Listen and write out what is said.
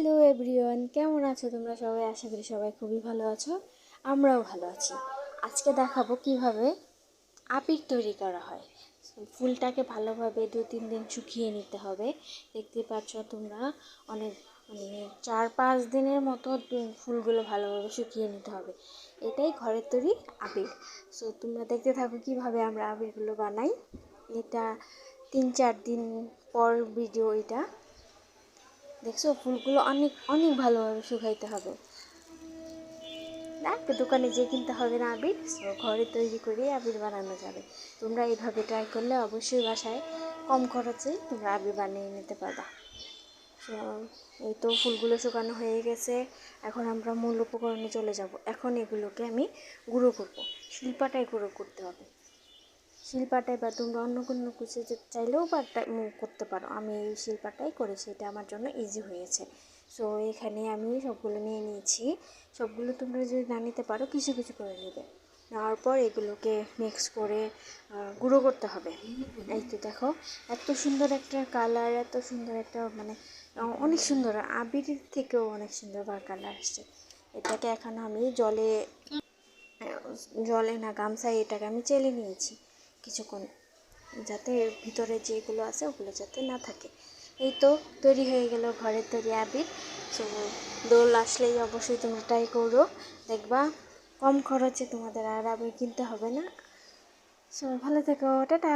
Hello everyone, কেমন আছো তোমরা সবাই? আশা করি সবাই খুবই ভালো আছো। আমরাও ভালো আছি। আজকে দেখাবো কিভাবে আবির তৈরি করা হয়। ফুলটাকে ভালোভাবে 2-3 দিন শুকিয়ে নিতে হবে। দেখতে পাচ্ছ তোমরা, অনেক 4-5 দিনের মতো ফুলগুলো ভালোভাবে শুকিয়ে নিতে হবে। এটাই ঘরের তৈরি আবির। সো তোমরা দেখতে থাকো কিভাবে আমরা আবিরগুলো বানাই। এটা 3-4 দিন পর ভিডিও। এটা দেখছো, ফুলগুলো অনেক অনেক ভালোভাবে শুকাইতে হবে। দেখ, দোকানে যেয়ে কিনতে হবে না আবির, ঘরে তৈরি করে আবির বানানো যাবে। তোমরা এইভাবে ট্রাই করলে অবশ্যই বাসায় কম খরচে তোমরা আবির বানিয়ে নিতে পারবা। তো এই তো ফুলগুলো শুকানো হয়ে গেছে। এখন আমরা মূল উপকরণে চলে যাব। এখন এগুলোকে আমি গুঁড়ো করবো। শিলপাটায় গুঁড়ো করতে হবে। শিলপাটায় বা তোমরা অন্য কোনো কিছু চাইলেও করতে পারো। আমি এই শিলপাটাই করেছি, এটা আমার জন্য ইজি হয়েছে। সো এখানে আমি সবগুলো নিয়ে নিয়েছি। সবগুলো তোমরা যদি না নিতে পারো কিছু কিছু করে নেবে। নেওয়ার পর এগুলোকে মিক্স করে গুঁড়ো করতে হবে। এই তো দেখো, এত সুন্দর একটা কালার, এত সুন্দর একটা অনেক সুন্দর, আবিরের থেকেও অনেক সুন্দর কালার আসছে। এটাকে এখন আমি জলে না গামছায় এটাকে আমি চেলে নিয়েছি কিছুক্ষণ, যাতে ভিতরে যেগুলো আছে ওগুলো যাতে না থাকে। এই তো তৈরি হয়ে গেল ঘরের তৈরি আবির। সো দোল আসলেই অবশ্যই তোমরা ট্রাই করো, দেখবা কম খরচে তোমাদের আর আবির কিনতে হবে না। সো ভালো থেকো, টাটা।